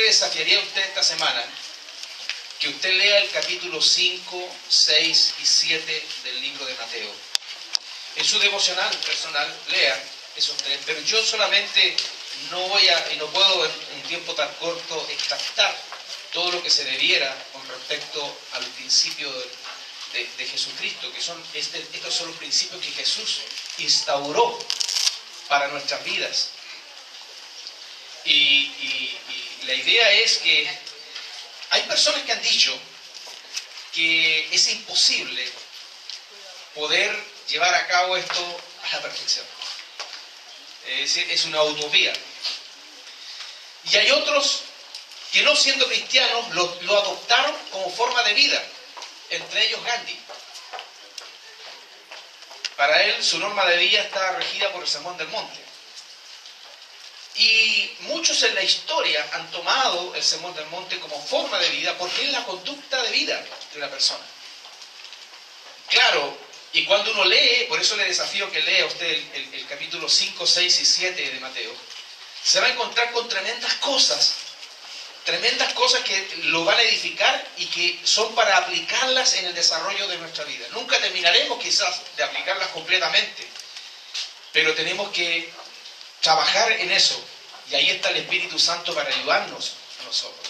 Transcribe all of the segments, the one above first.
Desafiaría a usted esta semana que usted lea el capítulo 5, 6 y 7 del libro de Mateo. En su devocional personal, lea esos tres, pero yo solamente no puedo en un tiempo tan corto extractar todo lo que se debiera con respecto al principio de Jesucristo, que estos son los principios que Jesús instauró para nuestras vidas. Y la idea es que hay personas que han dicho que es imposible poder llevar a cabo esto a la perfección. Es decir, es una utopía. Y hay otros que, no siendo cristianos, lo adoptaron como forma de vida, entre ellos Gandhi. Para él, su norma de vida está regida por el Sermón del Monte. Y muchos en la historia han tomado el Sermón del Monte como forma de vida porque es la conducta de vida de una persona. Claro, y cuando uno lee, por eso le desafío que lea usted el capítulo 5, 6 y 7 de Mateo, se va a encontrar con tremendas cosas que lo van a edificar y que son para aplicarlas en el desarrollo de nuestra vida. Nunca terminaremos quizás de aplicarlas completamente, pero tenemos que trabajar en eso, y ahí está el Espíritu Santo para ayudarnos a nosotros.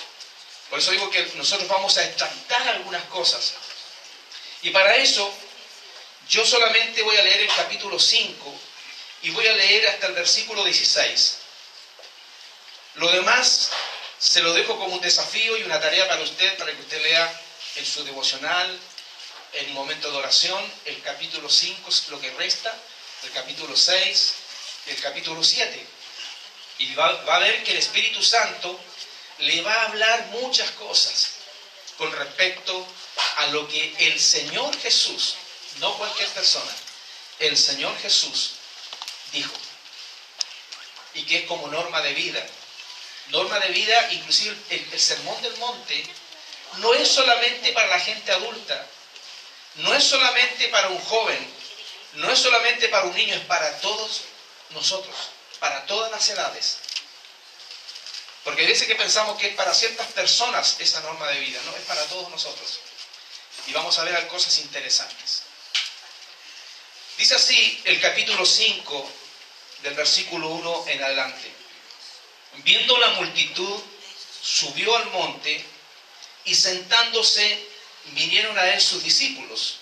Por eso digo que nosotros vamos a extractar algunas cosas, y para eso yo solamente voy a leer el capítulo 5 y voy a leer hasta el versículo 16. Lo demás se lo dejo como un desafío y una tarea para usted, para que usted lea en su devocional, en un momento de oración, el capítulo 5, lo que resta, el capítulo 6, el capítulo 7, y va a ver que el Espíritu Santo le va a hablar muchas cosas con respecto a lo que el Señor Jesús, no cualquier persona, el Señor Jesús dijo, y que es como norma de vida. Norma de vida, inclusive el Sermón del Monte, no es solamente para la gente adulta, no es solamente para un joven, no es solamente para un niño, es para todos nosotros, para todas las edades. Porque hay veces que pensamos que es para ciertas personas esa norma de vida, no, es para todos nosotros. Y vamos a ver cosas interesantes. Dice así el capítulo 5, del versículo 1 en adelante. Viendo la multitud, subió al monte, y sentándose, vinieron a él sus discípulos,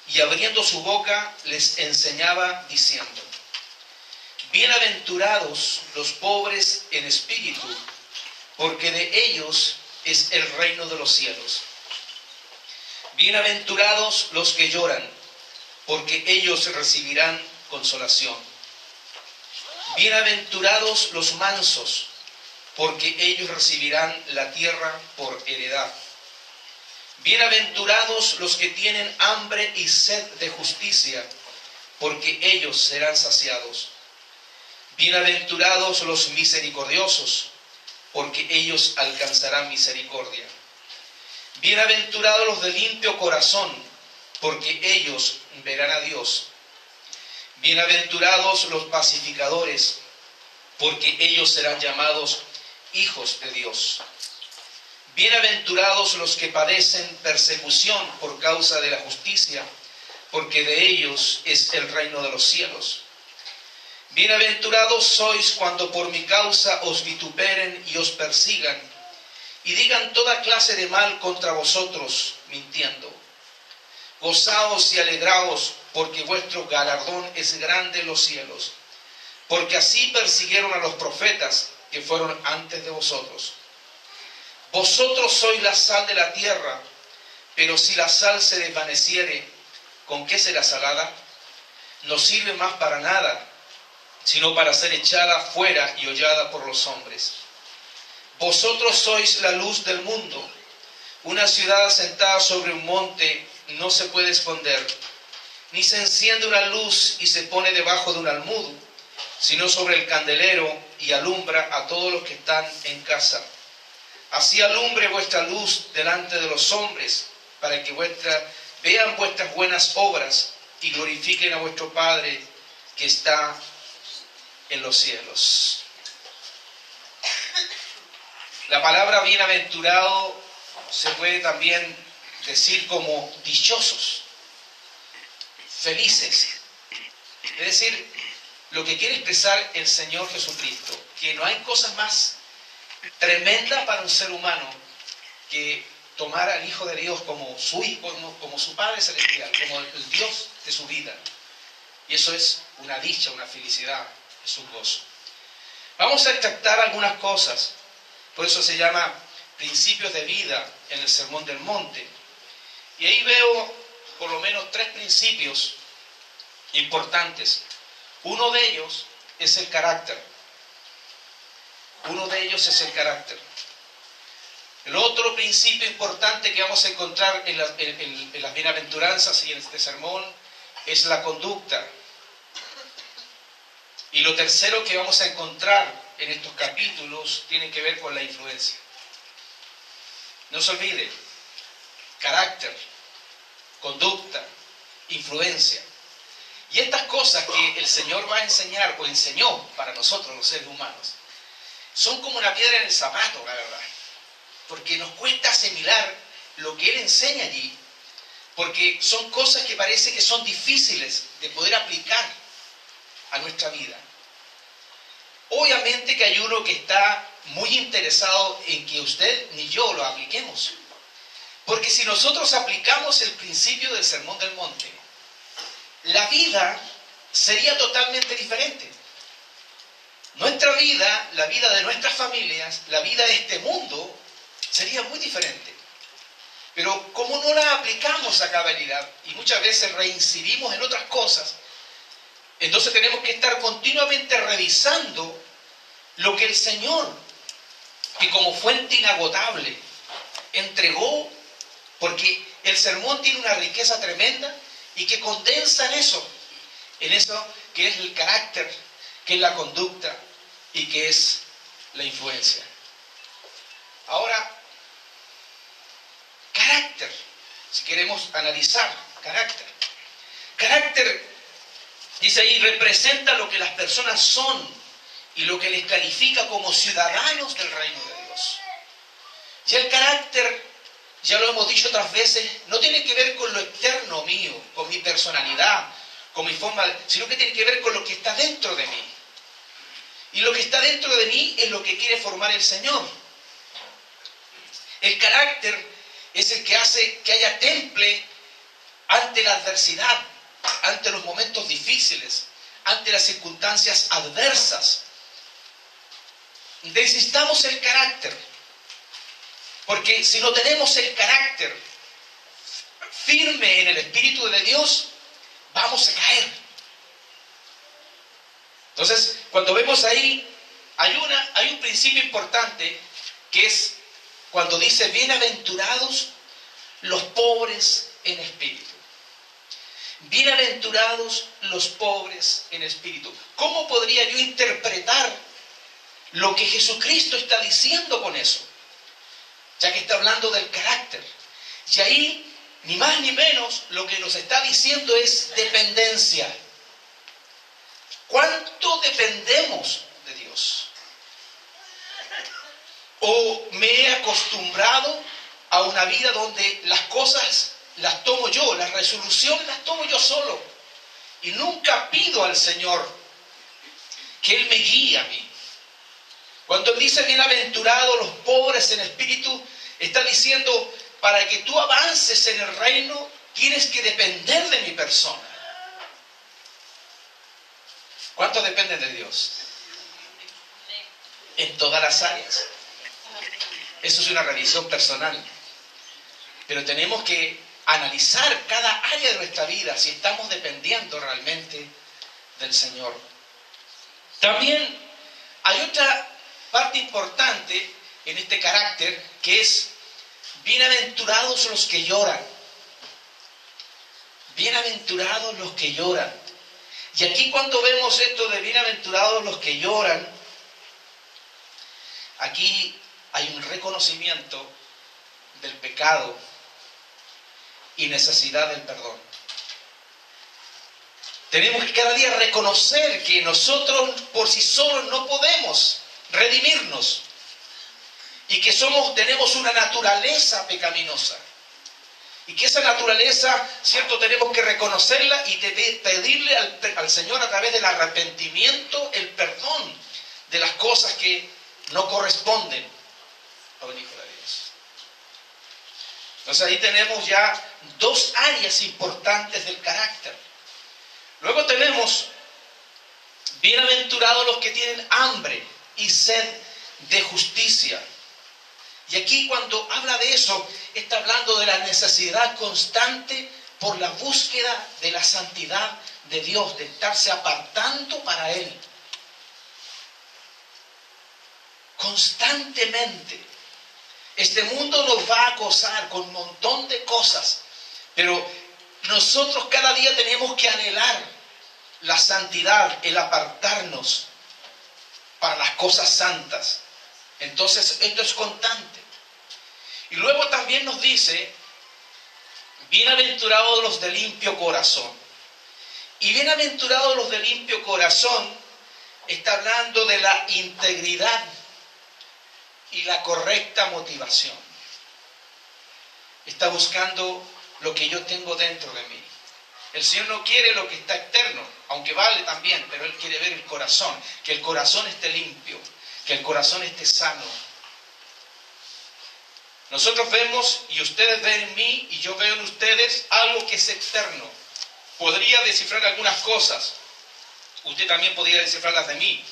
y abriendo su boca les enseñaba diciendo: Bienaventurados los pobres en espíritu, porque de ellos es el reino de los cielos. Bienaventurados los que lloran, porque ellos recibirán consolación. Bienaventurados los mansos, porque ellos recibirán la tierra por heredad. Bienaventurados los que tienen hambre y sed de justicia, porque ellos serán saciados. Bienaventurados los misericordiosos, porque ellos alcanzarán misericordia. Bienaventurados los de limpio corazón, porque ellos verán a Dios. Bienaventurados los pacificadores, porque ellos serán llamados hijos de Dios. Bienaventurados los que padecen persecución por causa de la justicia, porque de ellos es el reino de los cielos. Bienaventurados sois cuando por mi causa os vituperen y os persigan, y digan toda clase de mal contra vosotros, mintiendo. Gozaos y alegraos, porque vuestro galardón es grande en los cielos, porque así persiguieron a los profetas que fueron antes de vosotros. Vosotros sois la sal de la tierra, pero si la sal se desvaneciere, ¿con qué será salada? No sirve más para nada, sino para ser echada fuera y hollada por los hombres. Vosotros sois la luz del mundo. Una ciudad asentada sobre un monte no se puede esconder, ni se enciende una luz y se pone debajo de un almud, sino sobre el candelero, y alumbra a todos los que están en casa. Así alumbre vuestra luz delante de los hombres, para que vean vuestras buenas obras y glorifiquen a vuestro Padre que está en los cielos. La palabra bienaventurado se puede también decir como dichosos, felices. Es decir, lo que quiere expresar el Señor Jesucristo, que no hay cosas más tremendas para un ser humano que tomar al Hijo de Dios como su Hijo, como su Padre Celestial, como el Dios de su vida. Y eso es una dicha, una felicidad, es un gozo. Vamos a extractar algunas cosas, por eso se llama principios de vida en el Sermón del Monte. Y ahí veo por lo menos 3 principios importantes. Uno de ellos es el carácter. Uno de ellos es el carácter. El otro principio importante que vamos a encontrar en las bienaventuranzas y en este sermón es la conducta. Y lo tercero que vamos a encontrar en estos capítulos tiene que ver con la influencia. No se olvide, carácter, conducta, influencia. Y estas cosas que el Señor va a enseñar o enseñó para nosotros los seres humanos son como una piedra en el zapato, la verdad. Porque nos cuesta asimilar lo que Él enseña allí. Porque son cosas que parece que son difíciles de poder aplicar a nuestra vida. Obviamente que hay uno que está muy interesado en que usted ni yo lo apliquemos. Porque si nosotros aplicamos el principio del Sermón del Monte, la vida sería totalmente diferente. Nuestra vida, la vida de nuestras familias, la vida de este mundo, sería muy diferente. Pero como no la aplicamos a cabalidad y muchas veces reincidimos en otras cosas, entonces tenemos que estar continuamente revisando lo que el Señor, que como fuente inagotable, entregó, porque el sermón tiene una riqueza tremenda y que condensa en eso que es el carácter, que es la conducta y que es la influencia. Ahora, carácter, si queremos analizar carácter. Carácter, dice ahí, representa lo que las personas son y lo que les califica como ciudadanos del reino de Dios. Y el carácter, ya lo hemos dicho otras veces, no tiene que ver con lo externo mío, con mi personalidad, con mi forma, sino que tiene que ver con lo que está dentro de mí. Y lo que está dentro de mí es lo que quiere formar el Señor. El carácter es el que hace que haya temple ante la adversidad, ante los momentos difíciles, ante las circunstancias adversas. Necesitamos el carácter, porque si no tenemos el carácter firme en el Espíritu de Dios, vamos a caer. Entonces, cuando vemos ahí, hay un principio importante que es cuando dice, bienaventurados los pobres en espíritu. Bienaventurados los pobres en espíritu. ¿Cómo podría yo interpretar lo que Jesucristo está diciendo con eso? Ya que está hablando del carácter. Y ahí, ni más ni menos, lo que nos está diciendo es dependencia. ¿Cuánto dependemos de Dios? ¿O me he acostumbrado a una vida donde las cosas las tomo yo, las resoluciones las tomo yo solo? Y nunca pido al Señor que Él me guíe a mí. Cuando Él dice bienaventurados los pobres en espíritu, está diciendo, para que tú avances en el reino, tienes que depender de mi persona. ¿Cuántos dependen de Dios? En todas las áreas. Eso es una revisión personal. Pero tenemos que analizar cada área de nuestra vida si estamos dependiendo realmente del Señor. También hay otra parte importante en este carácter que es bienaventurados los que lloran. Bienaventurados los que lloran. Y aquí cuando vemos esto de bienaventurados los que lloran, aquí hay un reconocimiento del pecado y necesidad del perdón. Tenemos que cada día reconocer que nosotros por sí solos no podemos redimirnos. y que tenemos una naturaleza pecaminosa. Y que esa naturaleza, ¿cierto?, tenemos que reconocerla y pedirle al Señor a través del arrepentimiento el perdón de las cosas que no corresponden a un hijo de Dios. Entonces ahí tenemos ya dos áreas importantes del carácter. Luego tenemos, bienaventurados los que tienen hambre y sed de justicia. Y aquí cuando habla de eso, está hablando de la necesidad constante por la búsqueda de la santidad de Dios, de estarse apartando para Él. Constantemente. Este mundo nos va a acosar con un montón de cosas, pero nosotros cada día tenemos que anhelar la santidad, el apartarnos para las cosas santas. Entonces, esto es constante. Y luego también nos dice, bienaventurados los de limpio corazón. Y bienaventurados los de limpio corazón está hablando de la integridad y la correcta motivación. Está buscando lo que yo tengo dentro de mí. El Señor no quiere lo que está externo, aunque vale también, pero Él quiere ver el corazón, que el corazón esté limpio, que el corazón esté sano. Nosotros vemos, y ustedes ven en mí, y yo veo en ustedes, algo que es externo. Podría descifrar algunas cosas, usted también podría descifrarlas de mí,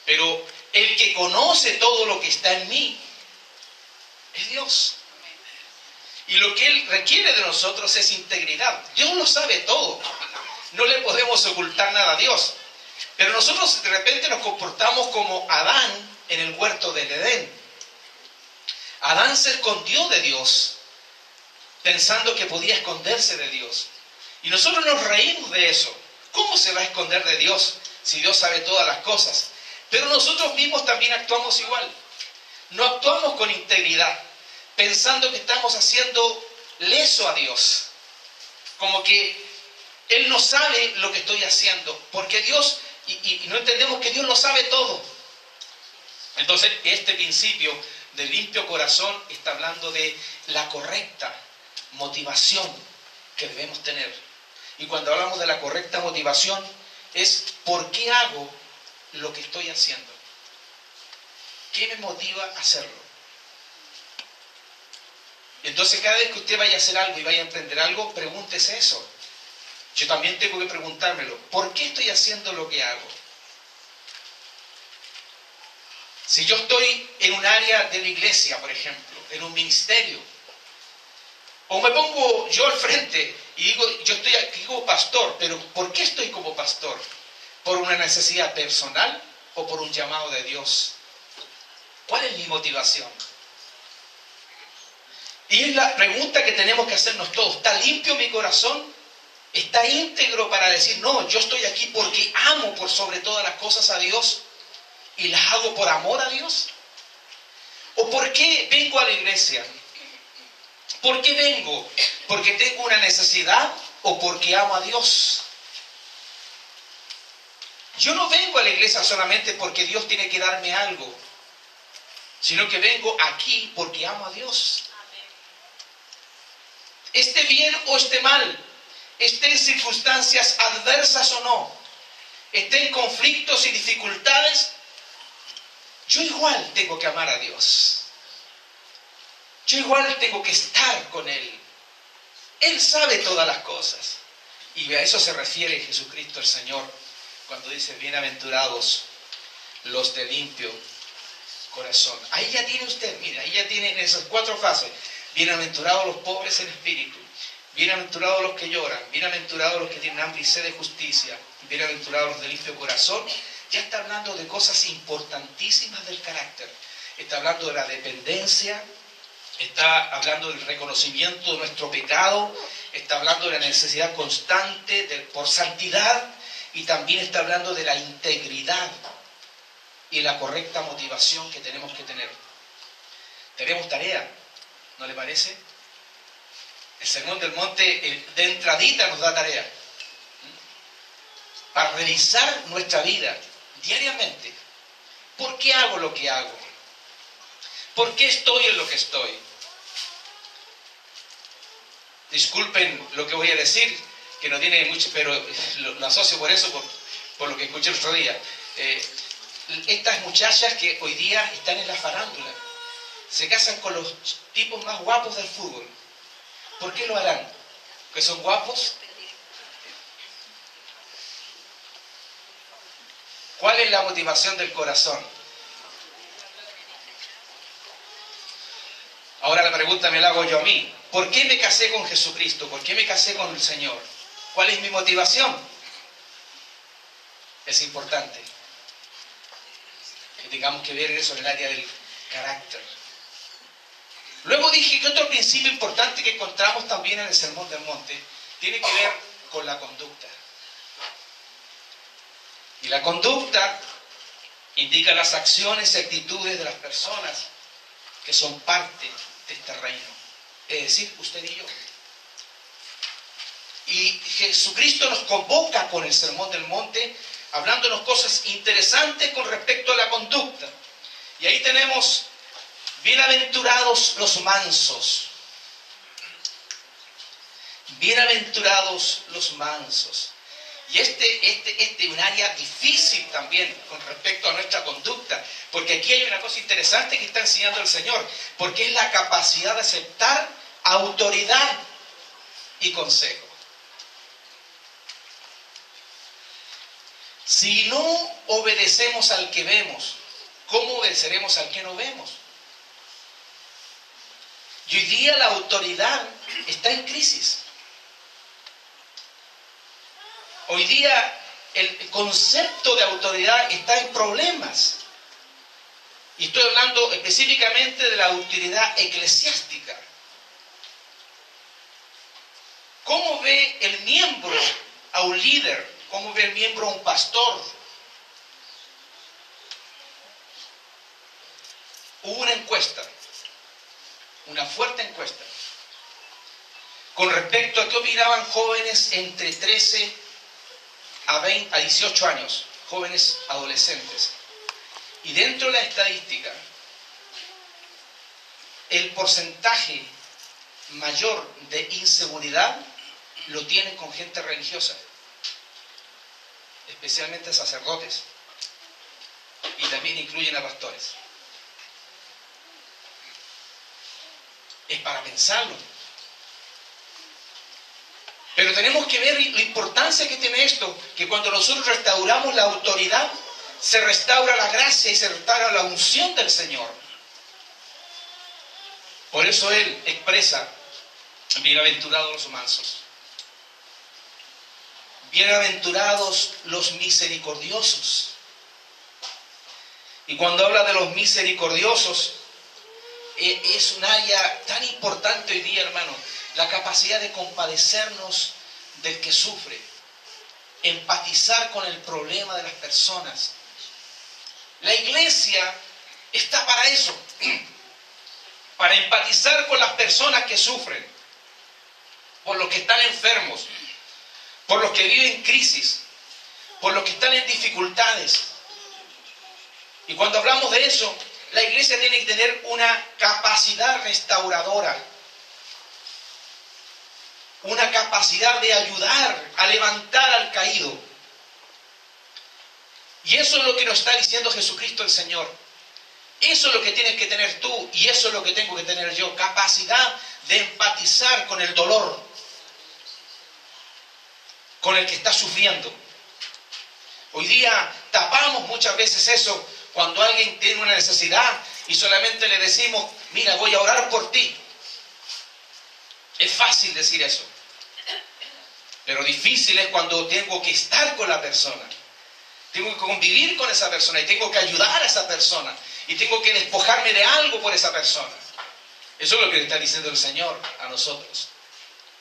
pero el que conoce todo lo que está en mí es Dios. Y lo que Él requiere de nosotros es integridad. Dios lo sabe todo. No le podemos ocultar nada a Dios. Pero nosotros de repente nos comportamos como Adán en el huerto del Edén. Adán se escondió de Dios, pensando que podía esconderse de Dios. Y nosotros nos reímos de eso. ¿Cómo se va a esconder de Dios si Dios sabe todas las cosas? Pero nosotros mismos también actuamos igual. No actuamos con integridad, pensando que estamos haciendo leso a Dios. Como que Él no sabe lo que estoy haciendo. Porque Dios, y no entendemos que Dios lo sabe todo. Entonces, este principio de limpio corazón está hablando de la correcta motivación que debemos tener. Y cuando hablamos de la correcta motivación, es ¿por qué hago lo que estoy haciendo? ¿Qué me motiva a hacerlo? Entonces, cada vez que usted vaya a hacer algo y vaya a emprender algo, pregúntese eso. Yo también tengo que preguntármelo. ¿Por qué estoy haciendo lo que hago? Si yo estoy en un área de la iglesia, por ejemplo, en un ministerio, o me pongo yo al frente y digo, yo estoy aquí como pastor, pero ¿por qué estoy como pastor? ¿Por una necesidad personal o por un llamado de Dios? ¿Cuál es mi motivación? Y es la pregunta que tenemos que hacernos todos. ¿Está limpio mi corazón? ¿Está íntegro para decir, no, yo estoy aquí porque amo por sobre todas las cosas a Dios y las hago por amor a Dios? ¿O por qué vengo a la iglesia? ¿Por qué vengo? ¿Porque tengo una necesidad o porque amo a Dios? Yo no vengo a la iglesia solamente porque Dios tiene que darme algo, sino que vengo aquí porque amo a Dios. Esté bien o esté mal, esté en circunstancias adversas o no, esté en conflictos y dificultades, yo igual tengo que amar a Dios. Yo igual tengo que estar con Él. Él sabe todas las cosas. Y a eso se refiere Jesucristo el Señor cuando dice, bienaventurados los de limpio corazón. Ahí ya tiene usted, mire, ahí ya tiene esas 4 fases. Bienaventurados los pobres en espíritu. Bienaventurados los que lloran. Bienaventurados los que tienen hambre y sed de justicia. Bienaventurados los de limpio corazón. Ya está hablando de cosas importantísimas del carácter. Está hablando de la dependencia. Está hablando del reconocimiento de nuestro pecado. Está hablando de la necesidad constante por santidad. Y también está hablando de la integridad y la correcta motivación que tenemos que tener. Tenemos tarea, ¿no le parece? El Sermón del Monte de entradita nos da tarea para revisar nuestra vida diariamente. ¿Por qué hago lo que hago? ¿Por qué estoy en lo que estoy? Disculpen lo que voy a decir, que no tiene mucho, pero lo asocio por eso, por lo que escuché el otro día. Estas muchachas que hoy día están en la farándula, se casan con los tipos más guapos del fútbol. ¿Por qué lo harán? ¿Que son guapos? ¿Cuál es la motivación del corazón? Ahora la pregunta me la hago yo a mí. ¿Por qué me casé con Jesucristo? ¿Por qué me casé con el Señor? ¿Cuál es mi motivación? Es importante que tengamos que ver eso en el área del carácter. Luego dije que otro principio importante que encontramos también en el Sermón del Monte tiene que ver con la conducta. Y la conducta indica las acciones y actitudes de las personas que son parte de este reino. Es decir, usted y yo. Y Jesucristo nos convoca con el Sermón del Monte, hablándonos cosas interesantes con respecto a la conducta. Y ahí tenemos, bienaventurados los mansos. Bienaventurados los mansos. Y este es un área difícil también con respecto a nuestra conducta, porque aquí hay una cosa interesante que está enseñando el Señor, porque es la capacidad de aceptar autoridad y consejo. Si no obedecemos al que vemos, ¿cómo obedeceremos al que no vemos? Y hoy día la autoridad está en crisis. Hoy día el concepto de autoridad está en problemas. Y estoy hablando específicamente de la autoridad eclesiástica. ¿Cómo ve el miembro a un líder? ¿Cómo ve el miembro a un pastor? Hubo una encuesta, una fuerte encuesta, con respecto a qué opinaban jóvenes entre 13 a 18 años, jóvenes adolescentes. Y dentro de la estadística, el porcentaje mayor de inseguridad lo tienen con gente religiosa, especialmente sacerdotes, y también incluyen a pastores. Es para pensarlo. Pero tenemos que ver la importancia que tiene esto, que cuando nosotros restauramos la autoridad, se restaura la gracia y se restaura la unción del Señor. Por eso Él expresa, bienaventurados los mansos, bienaventurados los misericordiosos. Y cuando habla de los misericordiosos, es un área tan importante hoy día, hermano, la capacidad de compadecernos del que sufre, empatizar con el problema de las personas. La iglesia está para eso, para empatizar con las personas que sufren, por los que están enfermos, por los que viven crisis, por los que están en dificultades. Y cuando hablamos de eso, la iglesia tiene que tener una capacidad restauradora, una capacidad de ayudar a levantar al caído. Y eso es lo que nos está diciendo Jesucristo el Señor. Eso es lo que tienes que tener tú y eso es lo que tengo que tener yo. Capacidad de empatizar con el dolor, con el que está sufriendo. Hoy día tapamos muchas veces eso cuando alguien tiene una necesidad y solamente le decimos, mira, voy a orar por ti. Es fácil decir eso, pero difícil es cuando tengo que estar con la persona. Tengo que convivir con esa persona y tengo que ayudar a esa persona y tengo que despojarme de algo por esa persona. Eso es lo que le está diciendo el Señor a nosotros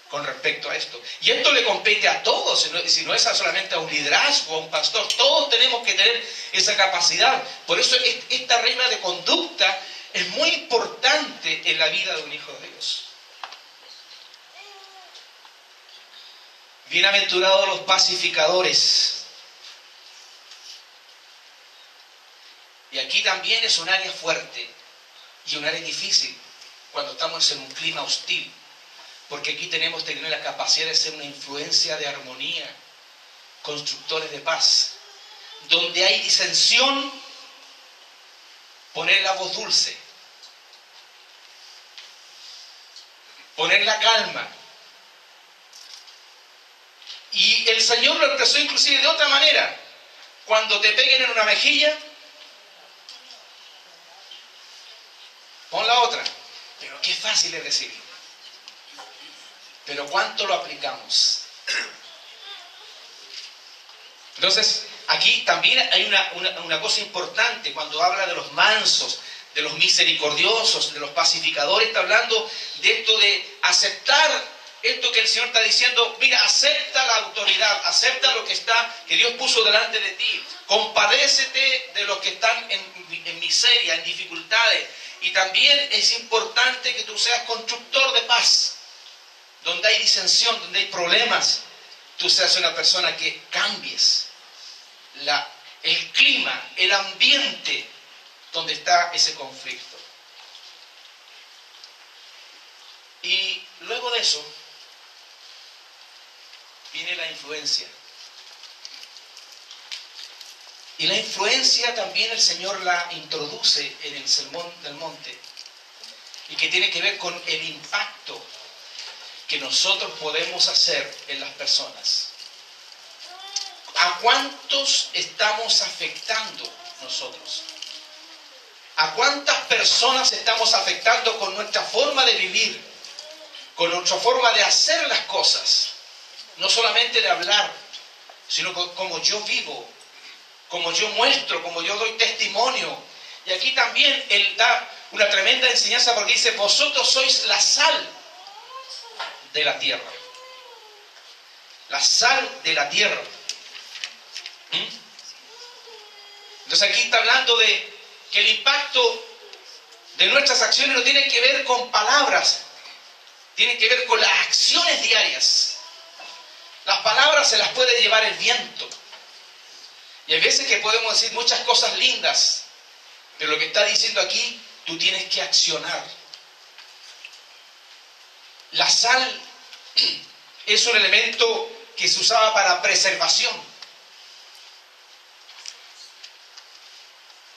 con respecto a esto. Y esto le compete a todos, si no es solamente a un liderazgo, a un pastor. Todos tenemos que tener esa capacidad. Por eso esta regla de conducta es muy importante en la vida de un hijo de Dios. Bienaventurados los pacificadores. Y aquí también es un área fuerte, Y un área difícil cuando estamos en un clima hostil, porque aquí tenemos que tener la capacidad de ser una influencia de armonía, constructores de paz. Donde hay disensión, poner la voz dulce, poner la calma. Y el Señor lo expresó inclusive de otra manera. Cuando te peguen en una mejilla, pon la otra. Pero qué fácil es decirlo. Pero ¿cuánto lo aplicamos? Entonces, aquí también hay una cosa importante cuando habla de los mansos, de los misericordiosos, de los pacificadores. Está hablando de esto de aceptar esto que el Señor está diciendo. Mira, acepta la autoridad, acepta lo que Dios puso delante de ti. Compadécete de los que están en miseria, en dificultades. Y también es importante que tú seas constructor de paz. Donde hay disensión, donde hay problemas, tú seas una persona que cambies el clima, el ambiente donde está ese conflicto. Y luego de eso viene la influencia. Y la influencia también el Señor la introduce en el Sermón del Monte, y que tiene que ver con el impacto que nosotros podemos hacer en las personas. ¿A cuántos estamos afectando nosotros? ¿A cuántas personas estamos afectando con nuestra forma de vivir, con nuestra forma de hacer las cosas? No solamente de hablar, sino como yo vivo, como yo muestro, como yo doy testimonio. Y aquí también Él da una tremenda enseñanza, porque dice: vosotros sois la sal de la tierra. La sal de la tierra. Entonces aquí está hablando de que el impacto de nuestras acciones no tiene que ver con palabras, tiene que ver con las acciones diarias. Las palabras se las puede llevar el viento. Y hay veces que podemos decir muchas cosas lindas, pero lo que está diciendo aquí, tú tienes que accionar. La sal es un elemento que se usaba para preservación.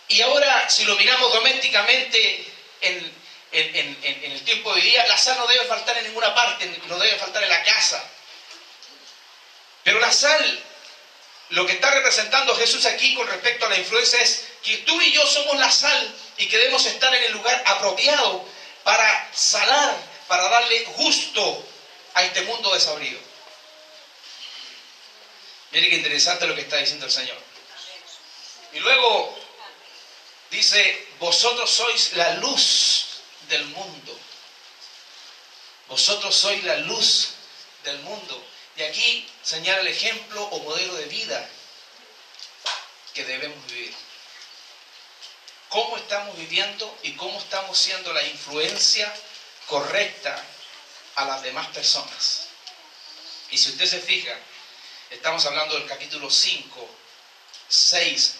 Y ahora, si lo miramos domésticamente en el tiempo de hoy día, la sal no debe faltar en ninguna parte, no debe faltar en la casa. Pero la sal, lo que está representando Jesús aquí con respecto a la influencia, es que tú y yo somos la sal y que debemos estar en el lugar apropiado para salar, para darle gusto a este mundo desabrido. Mire qué interesante lo que está diciendo el Señor. Y luego dice: vosotros sois la luz del mundo. Vosotros sois la luz del mundo. Y aquí señala el ejemplo o modelo de vida que debemos vivir. ¿Cómo estamos viviendo y cómo estamos siendo la influencia correcta a las demás personas? Y si usted se fija, estamos hablando del capítulo 5, 6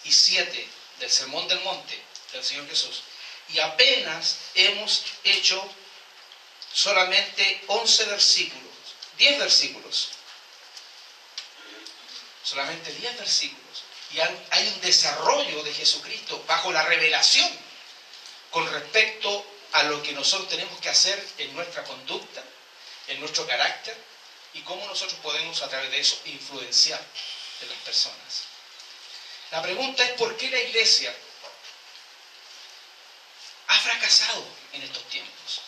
y 7 del Sermón del Monte del Señor Jesús. Y apenas hemos hecho solamente 11 versículos, 10 versículos. Solamente 10 versículos. Y hay un desarrollo de Jesucristo bajo la revelación con respecto a lo que nosotros tenemos que hacer en nuestra conducta, en nuestro carácter, y cómo nosotros podemos a través de eso influenciar en las personas. La pregunta es: ¿por qué la iglesia ha fracasado en estos tiempos?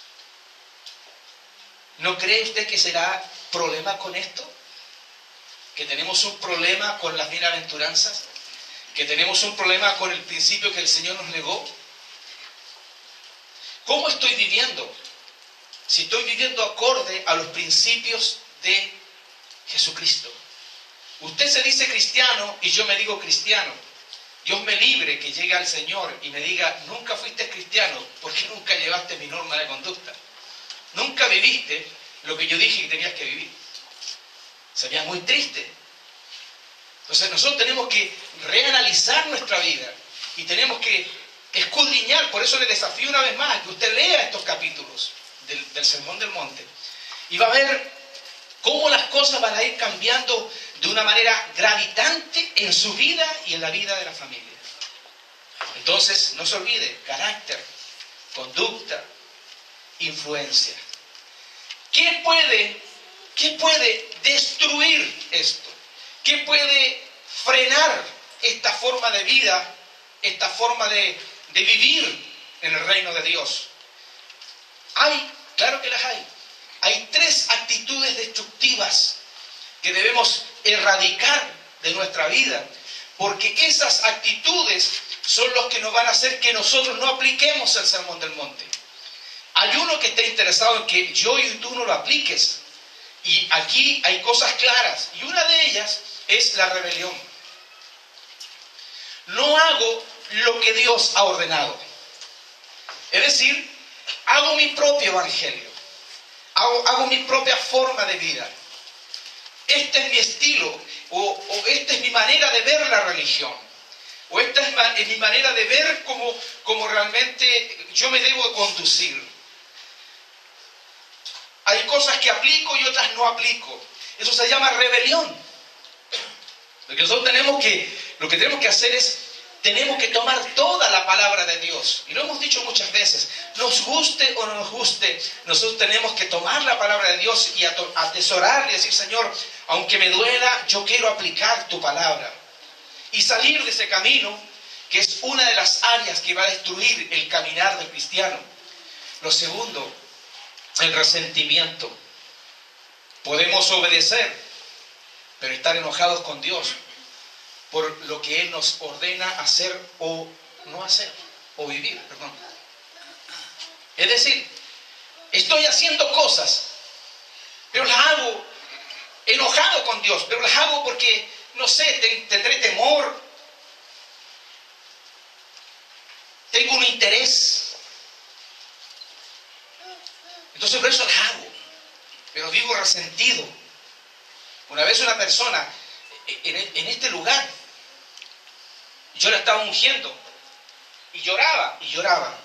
¿No cree usted que será problema con esto? ¿Que tenemos un problema con las bienaventuranzas? ¿Que tenemos un problema con el principio que el Señor nos legó? ¿Cómo estoy viviendo? Si estoy viviendo acorde a los principios de Jesucristo. Usted se dice cristiano y yo me digo cristiano. Dios me libre que llegue al Señor y me diga: nunca fuiste cristiano porque nunca llevaste mi norma de conducta. Nunca viviste lo que yo dije que tenías que vivir. Sería muy triste. Entonces nosotros tenemos que reanalizar nuestra vida y tenemos que escudriñar. Por eso le desafío una vez más a que usted lea estos capítulos del Sermón del Monte. Y va a ver cómo las cosas van a ir cambiando de una manera gravitante en su vida y en la vida de la familia. Entonces, no se olvide, carácter, conducta, influencia. ¿Qué puede destruir esto? ¿Qué puede frenar esta forma de vida, esta forma de vivir en el reino de Dios? Claro que las hay. Hay 3 actitudes destructivas que debemos erradicar de nuestra vida, porque esas actitudes son los que nos van a hacer que nosotros no apliquemos el Sermón del Monte. Hay uno que está interesado en que yo y tú no lo apliques. Y aquí hay cosas claras. Y una de ellas es la rebelión. No hago lo que Dios ha ordenado. Es decir, hago mi propio evangelio. Hago mi propia forma de vida. Este es mi estilo. O esta es mi manera de ver la religión. O esta es mi manera de ver cómo realmente yo me debo conducir. Hay cosas que aplico y otras no aplico. Eso se llama rebelión. Lo que nosotros tenemos que hacer es, tenemos que tomar toda la palabra de Dios. Y lo hemos dicho muchas veces, nos guste o no nos guste, nosotros tenemos que tomar la palabra de Dios y atesorarla y decir, Señor, aunque me duela, yo quiero aplicar tu palabra. Y salir de ese camino, que es una de las áreas que va a destruir el caminar del cristiano. Lo segundo, el resentimiento. Podemos obedecer, pero estar enojados con Dios por lo que Él nos ordena hacer o no hacer, o vivir, perdón. Es decir, estoy haciendo cosas, pero las hago enojado con Dios, pero las hago porque, no sé, tendré temor, tengo un interés. Entonces por eso las hago, pero vivo resentido. Una vez una persona en este lugar, yo la estaba ungiendo y lloraba y lloraba.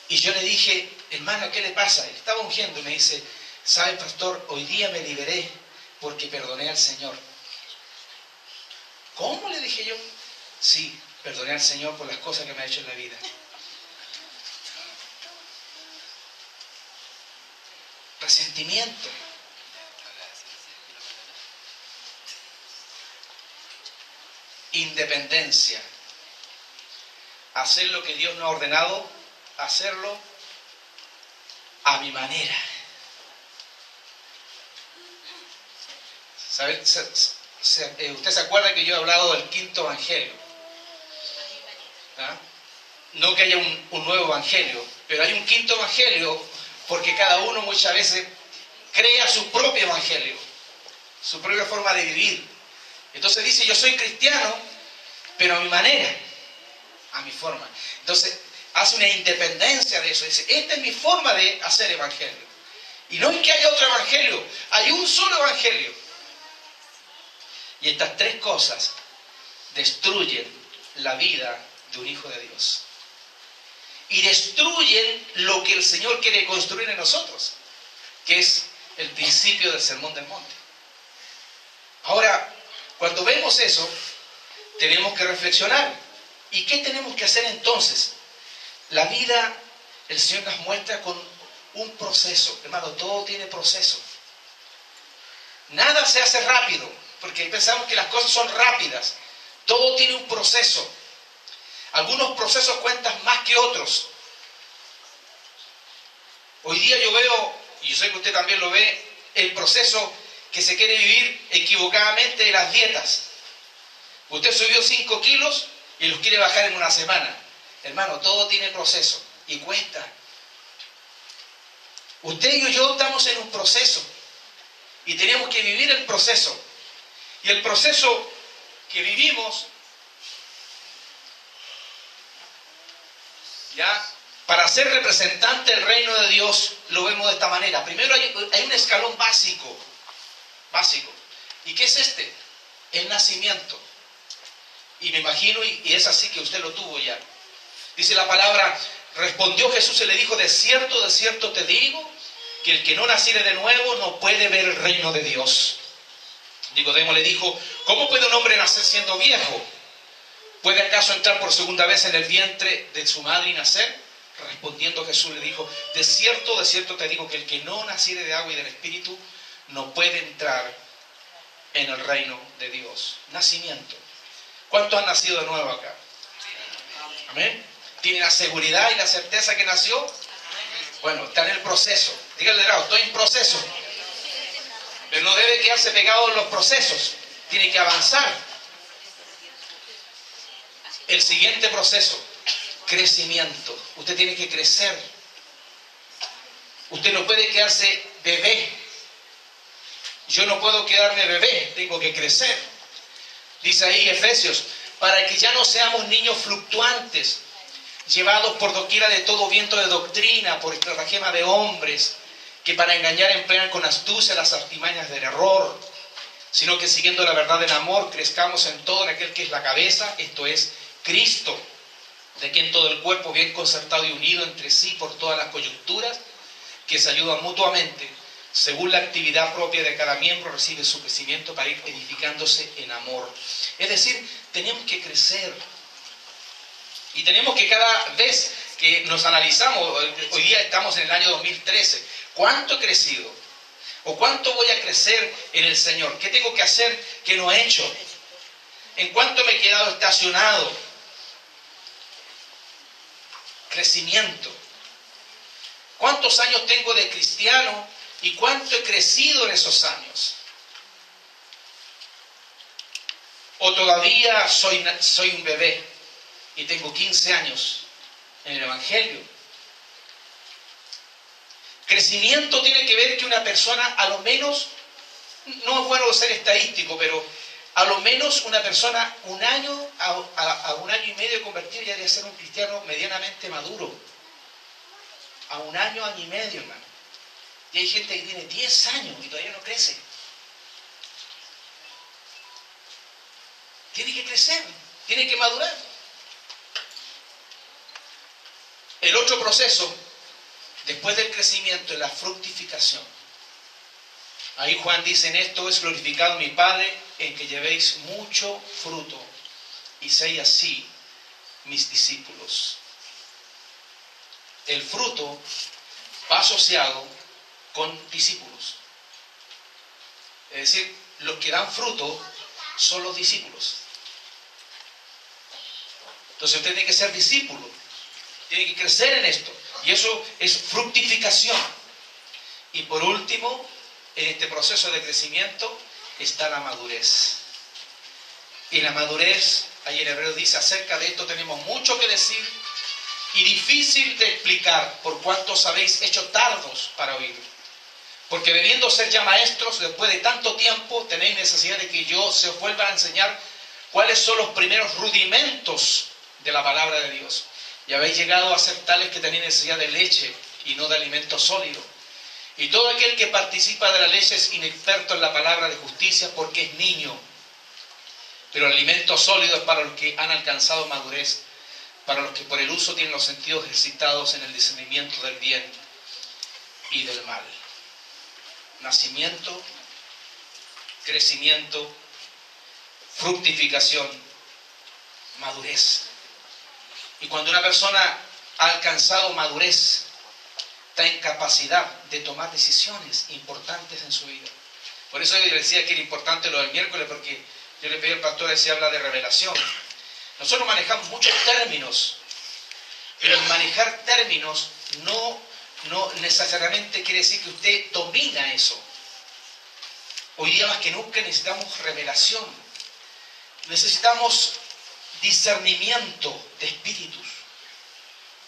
Y yo le dije, hermano, ¿qué le pasa? Él estaba ungiendo y me dice, ¿sabe, pastor? Hoy día me liberé porque perdoné al Señor. ¿Cómo? Le dije yo. Sí, perdoné al Señor por las cosas que me ha hecho en la vida. Resentimiento. Independencia. Hacer lo que Dios nos ha ordenado, hacerlo a mi manera. ¿Sabe? ¿Usted se acuerda que yo he hablado del quinto evangelio? ¿Ah? No que haya un nuevo evangelio, pero hay un quinto evangelio porque cada uno muchas veces crea su propio evangelio, su propia forma de vivir. Entonces dice, yo soy cristiano, pero a mi manera, a mi forma. Entonces hace una independencia de eso. Dice, esta es mi forma de hacer evangelio. Y no es que haya otro evangelio, hay un solo evangelio. Y estas 3 cosas destruyen la vida de un hijo de Dios. Y destruyen lo que el Señor quiere construir en nosotros, que es el principio del Sermón del Monte. Ahora, cuando vemos eso, tenemos que reflexionar. ¿Y qué tenemos que hacer entonces? La vida, el Señor nos muestra con un proceso. Hermano, todo tiene proceso. Nada se hace rápido, porque pensamos que las cosas son rápidas. Todo tiene un proceso. Algunos procesos cuentan más que otros. Hoy día yo veo, y yo sé que usted también lo ve, el proceso que se quiere vivir equivocadamente de las dietas. Usted subió 5 kilos y los quiere bajar en una semana. Hermano, todo tiene proceso y cuesta. Usted y yo estamos en un proceso y tenemos que vivir el proceso. Y el proceso que vivimos, ya, para ser representante del reino de Dios, lo vemos de esta manera. Primero hay un escalón básico. ¿Y qué es este? El nacimiento. Y me imagino, y es así que usted lo tuvo ya. Dice la palabra, respondió Jesús y le dijo, de cierto te digo, que el que no naciere de nuevo no puede ver el reino de Dios. Nicodemo le dijo, ¿cómo puede un hombre nacer siendo viejo? ¿Puede acaso entrar por segunda vez en el vientre de su madre y nacer? Respondiendo Jesús le dijo, de cierto te digo que el que no naciere de agua y del Espíritu no puede entrar en el reino de Dios. Nacimiento. ¿Cuántos han nacido de nuevo acá? Amén. ¿Tiene la seguridad y la certeza que nació? Bueno, está en el proceso. Dígale al lado, estoy en proceso. Pero no debe quedarse pegado en los procesos. Tiene que avanzar. El siguiente proceso, crecimiento. Usted tiene que crecer. Usted no puede quedarse bebé. Yo no puedo quedarme bebé, tengo que crecer. Dice ahí Efesios, para que ya no seamos niños fluctuantes, llevados por doquiera de todo viento de doctrina, por estratagema de hombres, que para engañar emplean con astucia las artimañas del error, sino que siguiendo la verdad en amor, crezcamos en todo en aquel que es la cabeza, esto es Cristo, de quien todo el cuerpo bien concertado y unido entre sí por todas las coyunturas, que se ayudan mutuamente, según la actividad propia de cada miembro, recibe su crecimiento para ir edificándose en amor. Es decir, tenemos que crecer. Y tenemos que cada vez que nos analizamos, hoy día estamos en el año 2013, ¿cuánto he crecido? ¿O cuánto voy a crecer en el Señor? ¿Qué tengo que hacer que no he hecho? ¿En cuánto me he quedado estacionado? Crecimiento. ¿Cuántos años tengo de cristiano y cuánto he crecido en esos años? ¿O todavía soy un bebé y tengo 15 años en el Evangelio? Crecimiento tiene que ver que una persona, a lo menos, no es bueno ser estadístico, pero a lo menos una persona un año a un año y medio de convertido ya debería ser un cristiano medianamente maduro. A un año y medio, hermano. Y hay gente que tiene 10 años y todavía no crece. Tiene que crecer, tiene que madurar. El otro proceso, después del crecimiento, es la fructificación. Ahí Juan dice, en esto es glorificado mi Padre, en que llevéis mucho fruto y seáis así mis discípulos. El fruto va asociado con discípulos. Es decir, los que dan fruto son los discípulos. Entonces usted tiene que ser discípulo, tiene que crecer en esto. Y eso es fructificación. Y por último, en este proceso de crecimiento está la madurez. Y la madurez, ahí en Hebreos dice, acerca de esto tenemos mucho que decir y difícil de explicar, por cuanto os habéis hecho tardos para oír. Porque debiendo ser ya maestros, después de tanto tiempo, tenéis necesidad de que yo se os vuelva a enseñar cuáles son los primeros rudimentos de la palabra de Dios. Y habéis llegado a ser tales que tenéis necesidad de leche y no de alimento sólido. Y todo aquel que participa de la leche es inexperto en la palabra de justicia porque es niño. Pero el alimento sólido es para los que han alcanzado madurez, para los que por el uso tienen los sentidos ejercitados en el discernimiento del bien y del mal. Nacimiento, crecimiento, fructificación, madurez. Y cuando una persona ha alcanzado madurez, está en capacidad de tomar decisiones importantes en su vida. Por eso yo le decía que era importante lo del miércoles, porque yo le pedí al pastor que se habla de revelación. Nosotros manejamos muchos términos, pero manejar términos no necesariamente quiere decir que usted domina eso. Hoy día más que nunca necesitamos revelación. Necesitamos discernimiento de espíritus.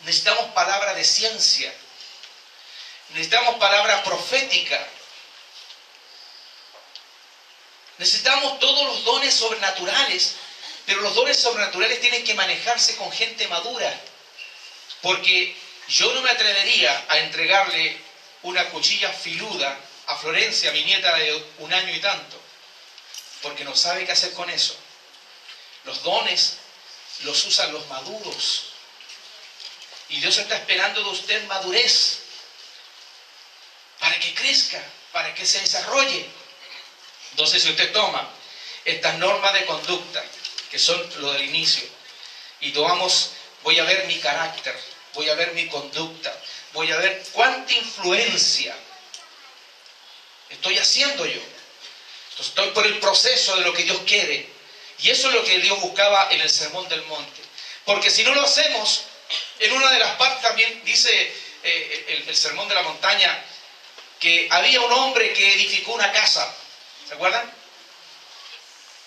Necesitamos palabra de ciencia. Necesitamos palabra profética. Necesitamos todos los dones sobrenaturales, pero los dones sobrenaturales tienen que manejarse con gente madura. Porque yo no me atrevería a entregarle una cuchilla filuda a Florencia, mi nieta de 1 año y tanto, porque no sabe qué hacer con eso. Los dones los usan los maduros. Y Dios está esperando de usted madurez para que crezca, para que se desarrolle. Entonces, si usted toma estas normas de conducta, que son lo del inicio, y tomamos, voy a ver mi carácter, voy a ver mi conducta, voy a ver cuánta influencia estoy haciendo yo. Entonces, estoy por el proceso de lo que Dios quiere. Y eso es lo que Dios buscaba en el Sermón del Monte. Porque si no lo hacemos, en una de las partes también dice el Sermón de la Montaña, que había un hombre que edificó una casa. ¿Se acuerdan?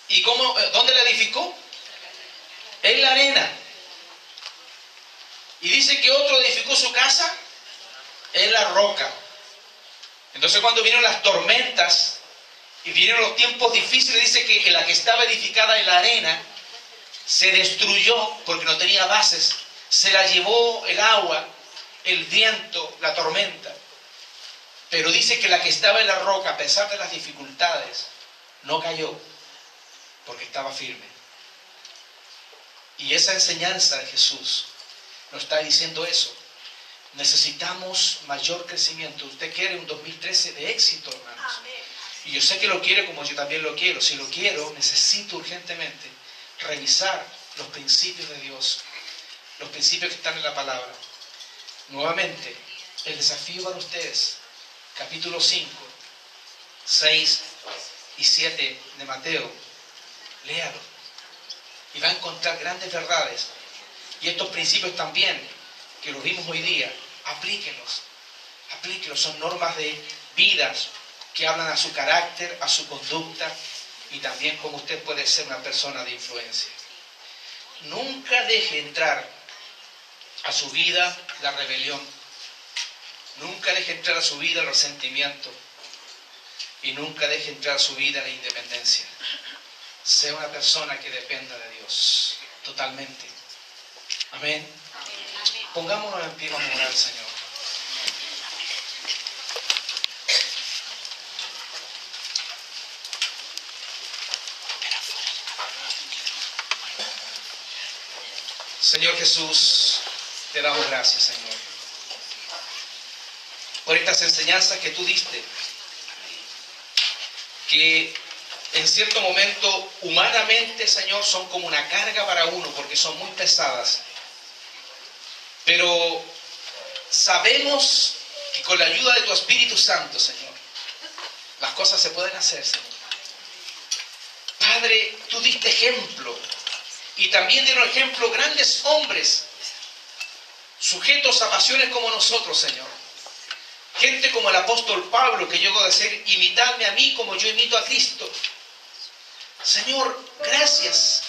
¿Y dónde la edificó? En la arena. Y dice que otro edificó su casa en la roca. Entonces, cuando vinieron las tormentas y vinieron los tiempos difíciles, dice que la que estaba edificada en la arena se destruyó porque no tenía bases. Se la llevó el agua, el viento, la tormenta. Pero dice que la que estaba en la roca, a pesar de las dificultades, no cayó porque estaba firme. Y esa enseñanza de Jesús nos está diciendo eso. Necesitamos mayor crecimiento. Usted quiere un 2013 de éxito, hermanos. Y yo sé que lo quiere como yo también lo quiero. Si lo quiero, necesito urgentemente revisar los principios de Dios, los principios que están en la palabra. Nuevamente, el desafío para ustedes, capítulo 5, 6 y 7 de Mateo, léalo y va a encontrar grandes verdades. Y estos principios también, que los vimos hoy día, aplíquenlos. Son normas de vidas que hablan a su carácter, a su conducta y también cómo usted puede ser una persona de influencia. Nunca deje entrar a su vida la rebelión. Nunca deje entrar a su vida el resentimiento. Y nunca deje entrar a su vida la independencia. Sea una persona que dependa de Dios totalmente. Amén. Pongámonos en pie, vamos a orar al Señor. Señor Jesús, te damos gracias, Señor, por estas enseñanzas que tú diste, que en cierto momento humanamente, Señor, son como una carga para uno porque son muy pesadas. Pero sabemos que con la ayuda de tu Espíritu Santo, Señor, las cosas se pueden hacer, Señor. Padre, tú diste ejemplo y también dieron ejemplo grandes hombres sujetos a pasiones como nosotros, Señor. Gente como el apóstol Pablo, que llegó a decir, imitadme a mí como yo imito a Cristo. Señor, gracias,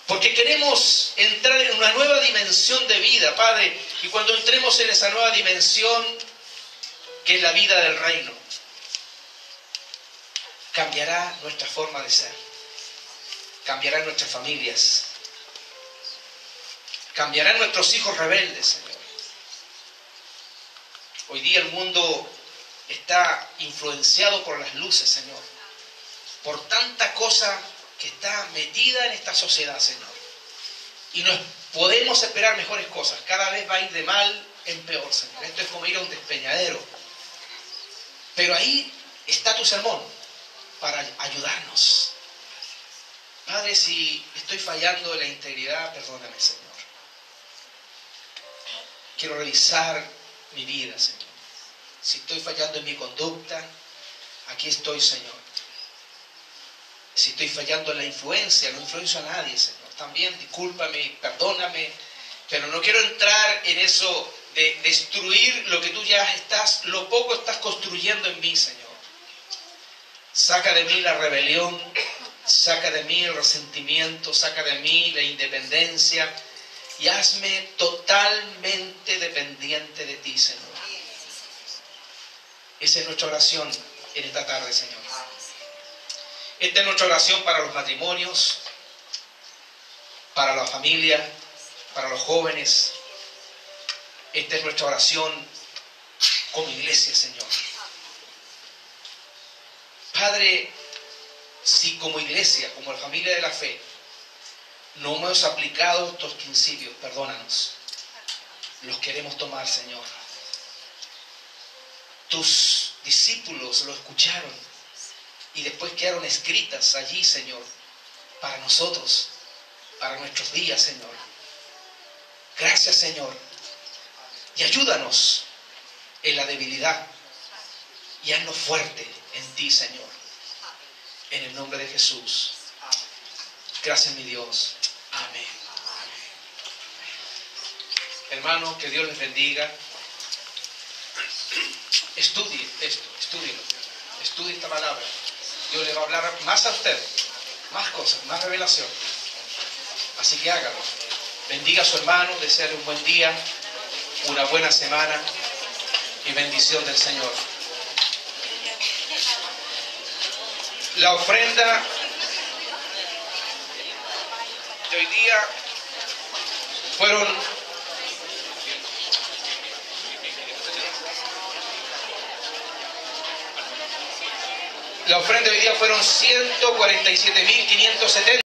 porque queremos entrar en una nueva dimensión de vida, Padre, y cuando entremos en esa nueva dimensión, que es la vida del reino, cambiará nuestra forma de ser, cambiarán nuestras familias, cambiarán nuestros hijos rebeldes, Señor. Hoy día el mundo está influenciado por las luces, Señor, por tanta cosa que está metida en esta sociedad, Señor. Y no podemos esperar mejores cosas. Cada vez va a ir de mal en peor, Señor. Esto es como ir a un despeñadero. Pero ahí está tu sermón para ayudarnos. Padre, si estoy fallando en la integridad, perdóname, Señor. Quiero revisar mi vida, Señor. Si estoy fallando en mi conducta, aquí estoy, Señor. Si estoy fallando en la influencia, no influencio a nadie, Señor. También discúlpame, perdóname, pero no quiero entrar en eso de destruir lo que tú ya lo poco estás construyendo en mí, Señor. Saca de mí la rebelión, saca de mí el resentimiento, saca de mí la independencia y hazme totalmente dependiente de ti, Señor. Esa es nuestra oración en esta tarde, Señor. Esta es nuestra oración para los matrimonios, para la familia, para los jóvenes. Esta es nuestra oración como iglesia, Señor. Padre, si como iglesia, como la familia de la fe, no hemos aplicado estos principios, perdónanos. los queremos tomar, Señor. Tus discípulos lo escucharon y después quedaron escritas allí, Señor, para nosotros, para nuestros días, Señor. Gracias, Señor. Y ayúdanos en la debilidad y haznos fuerte en ti, Señor. En el nombre de Jesús. Gracias, mi Dios. Amén. Hermano, que Dios les bendiga. Estudie esto, estúdielo. Estudie esta palabra. Dios le va a hablar más a usted, más cosas, más revelación. Así que hágalo. Bendiga a su hermano, deseale un buen día, una buena semana y bendición del Señor. La ofrenda de hoy día fueron La ofrenda de hoy día fueron 147.570.